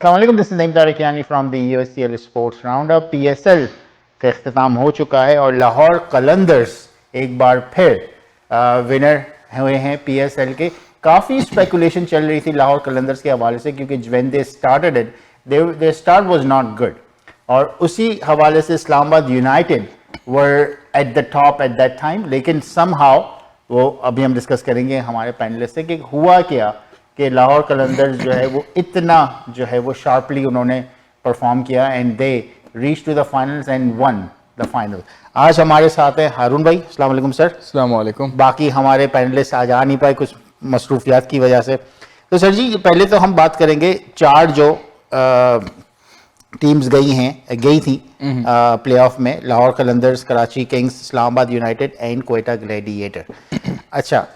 अस्सलामुअलैकुम, this is Naeem Tarikiyani from the USCL sports roundup. PSL का अख्ताम हो चुका है और लाहौर कलंदर्स एक बार फिर विनर हुए हैं पीएसएल के। काफ़ी स्पेकुलेशन चल रही थी लाहौर कलंदर्स के हवाले से क्योंकि when they started it their start was not good और उसी हवाले से Islamabad United were at the top at that time, लेकिन समहाउ वो अभी हम डिस्कस करेंगे हमारे पैनलिस्ट से कि हुआ क्या कि लाहौर कलंदर्स जो है वो इतना जो है वो शार्पली उन्होंने परफॉर्म किया and they reach to the finals and won the final. आज हमारे साथ हैं हारून भाई। अस्सलाम वालेकुम सर। अस्सलाम वालेकुम। बाकी हमारे पैनलिस्ट आज आ नहीं पाए कुछ मसरूफियात की वजह से। तो सर जी पहले तो हम बात करेंगे चार जो टीम्स गई थी प्लेऑफ में, Lahore Qalandars, Karachi Kings, Islamabad United and Quetta gladiator. अच्छा,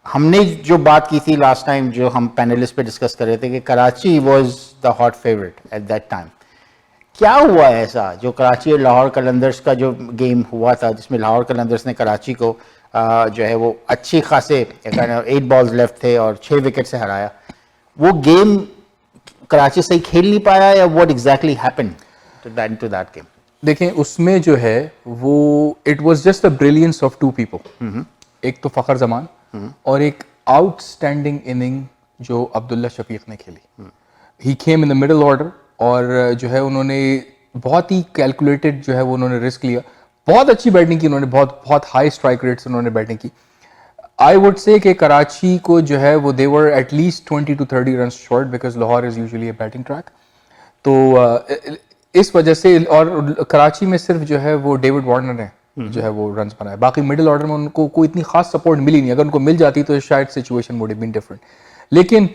हमने जो बात की थी लास्ट टाइम जो हम पैनलिस्ट पे डिस्कस कर रहे थे कि Karachi was the hot favourite at that time. क्या हुआ ऐसा जो कराची और लाहौर कलंदर्स का जो गेम हुआ था जिसमें लाहौर कलंदर्स ने कराची को जो है वो अच्छी खासे 8 बॉल्स लेफ्ट थे और 6 विकेट से हराया, वो गेम कराची सही खेल नहीं पाया या what exactly happened to that game? देखें उसमें जो है वो it was just a brilliance of two people. एक तो फखर जमान और एक आउटस्टैंडिंग इनिंग जो अब्दुल्ला शफीक ने खेली। ही केम इन द मिडिल ऑर्डर और जो है उन्होंने बहुत ही कैलकुलेटेड जो है वो उन्होंने रिस्क लिया, बहुत अच्छी बैटिंग की उन्होंने, बहुत हाई स्ट्राइक रेट से उन्होंने बैटिंग की। आई वुड से कि कराची को जो है वो they were at least 20 to 30 run short because Lahore is usually a batting track. तो इस वजह से और कराची में सिर्फ जो है वो डेविड वार्नर ने जो है वो रन्स बनाए, बाकी मिडिल ऑर्डर में उनको कोई इतनी खास सपोर्ट मिली नहीं। अगर उनको मिल जाती तो शायद situation would have been different. लेकिन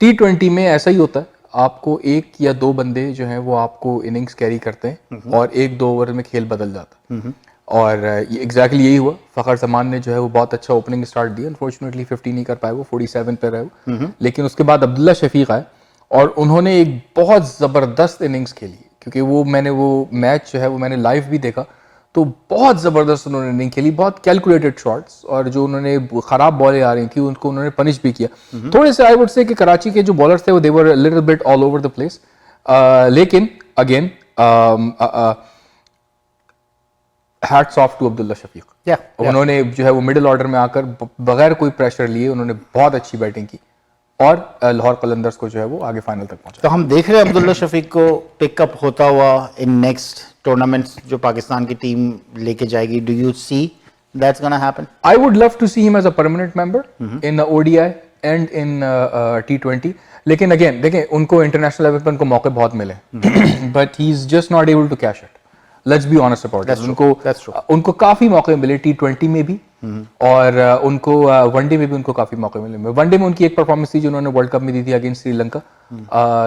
T20 में ऐसा ही होता है, आपको एक या दो बंदे जो हैं वो आपको इनिंग्स कैरी करते हैं और 1-2 ओवर में खेल बदल जाता है। और एग्जैक्टली यही हुआ। फखर जमान ने जो है वो बहुत अच्छा ओपनिंग स्टार्ट दिया, अनफॉर्चुनेटली 50 नहीं कर पाए, वो 47 पे रहे वो। लेकिन उसके बाद अब्दुल्ला शफीक आए और उन्होंने एक बहुत ज़बरदस्त इनिंग्स खेली, क्योंकि वो मैंने वो मैच जो है वो मैंने लाइव भी देखा, तो बहुत ज़बरदस्त उन्होंने इनिंग खेली, बहुत कैलकुलेटेड शॉट्स, और जो उन्होंने ख़राब बॉलें आ रही थी उनको उन्होंने पनिश भी किया। थोड़े से आई वुड से कि कराची के जो बॉलर्स थे वो they were little bit all over the place. लेकिन again hats off to Abdullah Shafique. उन्होंने जो है वो मिडिल ऑर्डर में आकर बगैर कोई प्रेशर लिए उन्होंने बहुत अच्छी बैटिंग की और लाहौर कलंदर्स को जो है वो आगे फाइनल तक पहुंचा। तो हम देख रहे हैं अब्दुल्ला शफीक को पिकअप होता हुआ इन नेक्स्ट टूर्नामेंट्स जो पाकिस्तान की टीम लेके जाएगी। Do you see that's gonna happen? I would love to see him as a permanent member in ODI and in T20। लेकिन अगेन देखें उनको इंटरनेशनल लेवल पर उनको मौके बहुत मिले, but he is just not able to cash it. Let's be honest about it. उनको काफी मौके मिले T20 में भी और उनको वनडे में भी उनको काफी मौके मिले। वनडे में उनकी एक परफॉर्मेंस थी जो उन्होंने वर्ल्ड कप में दी थी अगेंस्ट श्रीलंका,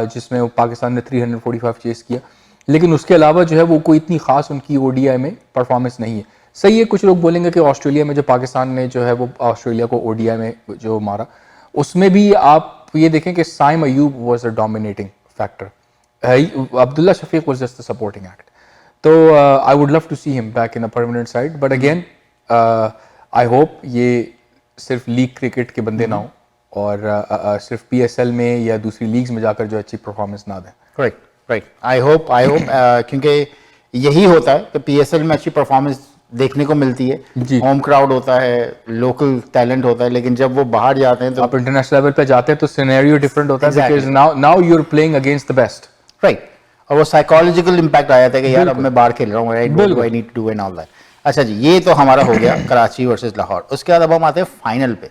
जिसमें पाकिस्तान ने 345 चेस किया। लेकिन उसके अलावा जो है वो कोई इतनी खास उनकी ओडीआई में परफॉर्मेंस नहीं है। सही है, कुछ लोग बोलेंगे कि ऑस्ट्रेलिया में जो पाकिस्तान ने जो है वो ऑस्ट्रेलिया को ओडीआई में जो मारा, उसमें भी आप ये देखें कि Saim Ayub was a dominating factor, Abdullah Shafique was just a supporting act. तो I would love to see him back in a permanent side, but again I hope ये सिर्फ लीग क्रिकेट के बंदे ना हो और सिर्फ पीएसएल में या दूसरी लीग्स में जाकर जो अच्छी परफॉर्मेंस ना दें। राइट। आई होप क्योंकि यही होता है कि पीएसएल में अच्छी परफॉर्मेंस देखने को मिलती है, होम क्राउड होता है, लोकल टैलेंट होता है, लेकिन जब वो बाहर जाते हैं तो आप इंटरनेशनल लेवल पे जाते हैं तो सिनेरियो डिफरेंट होता है, because now you are playing against the best. Right. और वो साइकोलॉजिकल इम्पैक्ट आया था कि यार अब मैं बाहर खेल रहा हूँ, I need to do and all that. अच्छा जी, ये तो हमारा हो गया कराची वर्सेस लाहौर। उसके बाद अब हम आते हैं फाइनल पे,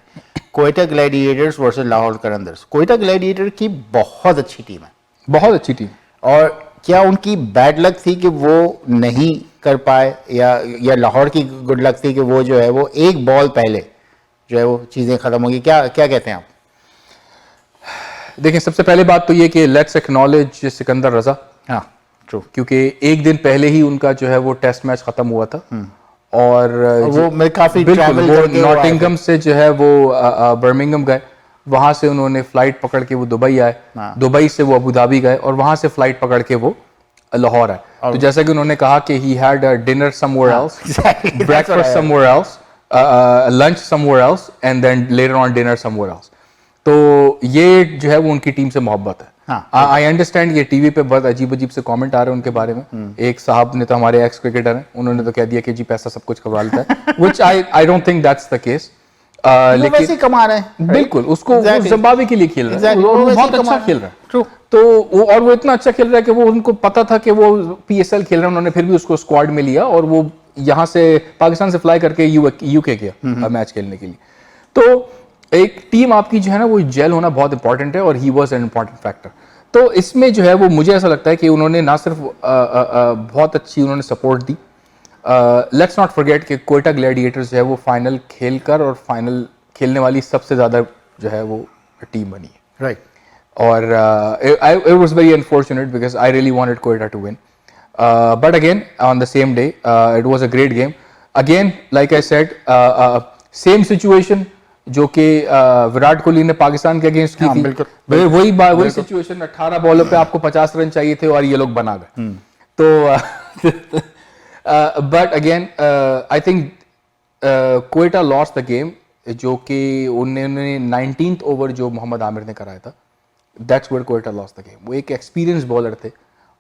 Quetta Gladiators versus Lahore Qalandars. Quetta gladiator की बहुत अच्छी टीम है, बहुत अच्छी टीम। और क्या उनकी बैड लक थी कि वो नहीं कर पाए या लाहौर की गुड लक थी कि वो जो है वो एक बॉल पहले जो है वो चीज़ें ख़त्म हो गई? क्या कहते हैं आप? देखिए सबसे पहले बात तो ये कि लेट्स एक्नॉलेज सिकंदर रजा। हाँ ट्रू, क्योंकि एक दिन पहले ही उनका जो है वो टेस्ट मैच खत्म हुआ था और वो मैं काफी ट्रैवल करके नॉटिंगहम से जो है वो बर्मिंघम गए, वहां से उन्होंने फ्लाइट पकड़ के वो दुबई आए, दुबई से वो अबू धाबी गए और वहां से फ्लाइट पकड़ के वो लाहौर आए। तो जैसा कि उन्होंने कहा कि he had dinner somewhere else, breakfast somewhere else, lunch somewhere else and then later on dinner somewhere else. तो ये जो है वो उनकी टीम से मोहब्बत है। हाँ, आई अंडरस्टैंड ये टीवी पे बहुत अजीब अजीब से कमेंट आ रहे हैं उनके बारे में। एक साहब ने तो हमारे एक्स क्रिकेटर हैं, उन्होंने तो कह दिया कि जी पैसा सब कुछ करवा लेता है, which I don't think that's the case. वो वैसे ही कमा रहे हैं, बिल्कुल, उसको वो जिम्बाब्वे के लिए खेल रहा है, Exactly. वो वो वैसे ही बहुत कमा अच्छा खेल रहा है। True. तो वो, और वो इतना अच्छा खेल रहा है कि वो उनको पता था कि वो पीएसएल खेल रहा है, उन्होंने फिर भी उसको स्क्वाड में लिया और वो यहाँ से पाकिस्तान से फ्लाई करके यूके गया मैच खेलने के लिए। तो एक टीम आपकी जो है ना वो जेल होना बहुत इंपॉर्टेंट है, और he was an important factor. तो इसमें जो है वो मुझे ऐसा लगता है कि उन्होंने ना सिर्फ बहुत अच्छी उन्होंने support the. Let's not forget कि कोयटा ग्लैडिएटर्स जो है वो फाइनल खेलकर और फाइनल खेलने वाली सबसे ज्यादा जो है वो टीम बनी है, राइट। और it was very unfortunate because I really wanted Quetta to win. But again, on the same day, it was a great game. Again, like I said, same situation जो कि विराट कोहली ने पाकिस्तान के अगेंस्ट की थी, बिल्कुल वही सिचुएशन। 18 बॉलों पे आपको 50 रन चाहिए थे और ये लोग बना गए। तो but again I think Quetta lost the game, जो कि उन्होंने 19th ओवर जो मोहम्मद आमिर ने कराया था, that's where Quetta lost the game. वो एक एक्सपीरियंस बॉलर थे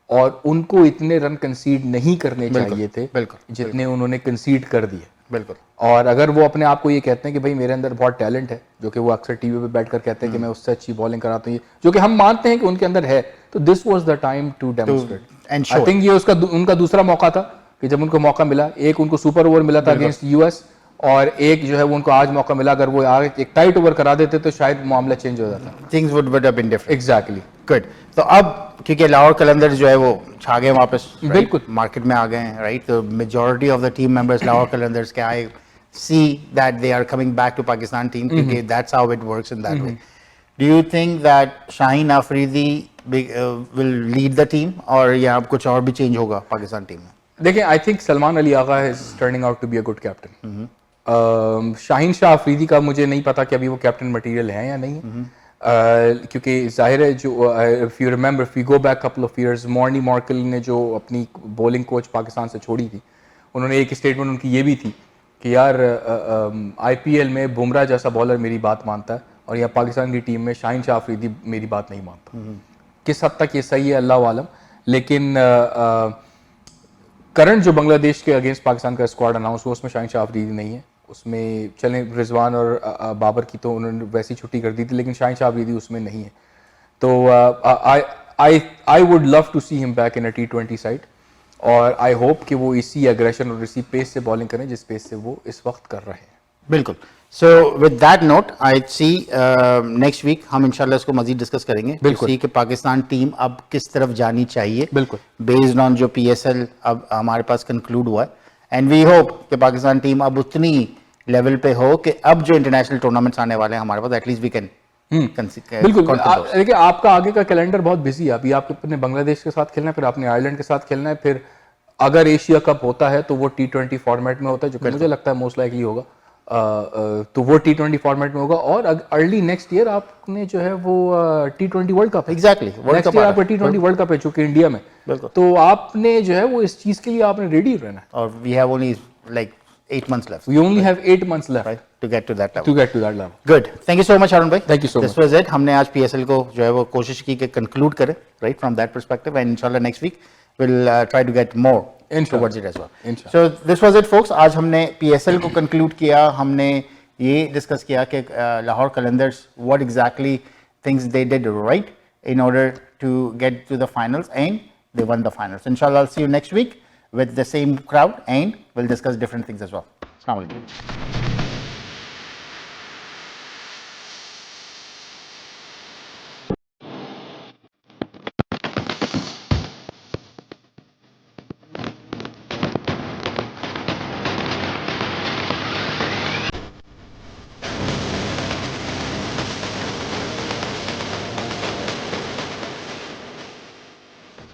और उनको इतने रन कंसीड नहीं करने चाहिए थे जितने उन्होंने कंसीड कर दिए। बिल्कुल। और अगर वो अपने आप को ये कहते हैं कि भाई मेरे अंदर बहुत टैलेंट है, जो कि वो अक्सर टीवी पे बैठकर कहते हैं कि मैं उससे अच्छी बॉलिंग कराता हूँ, जो कि हम मानते हैं कि उनके अंदर है, तो this was the time to demonstrate. I think ये उनका दूसरा मौका था कि जब उनको मौका मिला, एक उनको सुपर ओवर मिला था अगेंस्ट यूएस, और एक जो है वो उनको आज मौका मिला। अगर वो आगे एक टाइट ओवर करा देते तो शायद मामला चेंज हो जाता। Things would have been different. Exactly. Good. तो अब क्योंकि लाहौर कलंदर्स जो है वो छा गए वापस, बिल्कुल मार्केट में आ गए हैं, राइट। तो majority of the team members Lahore Qalandars के आई see that they are coming back to Pakistan team because that's how it works in that way. Do you think that Shaheen Afridi will lead the team, और या अब कुछ और भी change होगा Pakistan team में? देखिए, I think Salman Ali Agha is turning out to be a good captain. Shaheen Shah Afridi का मुझे नहीं पता कि अभी वो कैप्टन मटेरियल है या नहीं, क्योंकि जाहिर है जो if you remember, if you go back couple of years, Morne Morkel ने जो अपनी बॉलिंग कोच पाकिस्तान से छोड़ी थी, उन्होंने एक स्टेटमेंट उनकी ये भी थी कि यार आईपीएल में बुमराह जैसा बॉलर मेरी बात मानता है और यहाँ पाकिस्तान की टीम में शाहीन शाह अफरीदी मेरी बात नहीं मानता। किस हद तक ये सही है अल्लाह आलम, लेकिन करंट जो बांग्लादेश के अगेंस्ट पाकिस्तान का स्क्वाड अनाउंस हुआ उसमें शाहीन शाह अफरीदी नहीं है। उसमें चलें रिजवान और बाबर की तो उन्होंने वैसी छुट्टी कर दी थी, लेकिन शाहीन शाह अफरीदी उसमें नहीं है। तो I would love to see him back in a T20 side, और आई होप कि वो इसी एग्रेशन और इसी पेस से बॉलिंग करें जिस पेस से वो इस वक्त कर रहे हैं। बिल्कुल। So with that note I see next week हम इंशाल्लाह इसको मजीद डिस्कस करेंगे, बिल्कुल, कि पाकिस्तान टीम अब किस तरफ जानी चाहिए, बिल्कुल, बेस्ड ऑन जो PSL अब हमारे पास कंक्लूड हुआ है। एंड वी होप कि पाकिस्तान टीम अब उतनी लेवल पे हो कि अब जो इंटरनेशनल टूर्नामेंट्स आने वाले हैं हमारे पास, एटलीस्ट वी कैन बिल्कुल। देखिए, आपका आगे का कैलेंडर बहुत बिजी है। अभी आपको अपने बांग्लादेश के साथ खेलना है, फिर आपने आयरलैंड के साथ खेलना है, फिर अगर एशिया कप होता है तो वो T20 फॉर्मेट में होता है, जो कि मुझे लगता है मोस्ट लाइकली होगा। तो वो T20 फॉर्मेट में होगा, और अर्ली नेक्स्ट ईयर आपने जो है वो T20 world cup, exactly next year आपका T20 वर्ल्ड कप है जो कि इंडिया में, तो आपने जो है वो इस चीज के लिए आपने रेडी रहना है। और we have only like 8 months left. We only have 8 months left, right, to get to that level. To get to that level. Good. Thank you so much, Harun bhai. Thank you so much. This was it. हमने आज PSL को जो है वो कोशिश की कि conclude करें, right, from that perspective, and inshallah next week we'll try to get more towards it as well. So this was it, folks. आज हमने PSL को conclude किया, हमने ये discuss किया कि Lahore Qalandars what exactly things they did right in order to get to the finals, and they won the finals. Inshallah, I'll see you next week with the same crowd, and we'll discuss different things as well. Assalamu alaikum.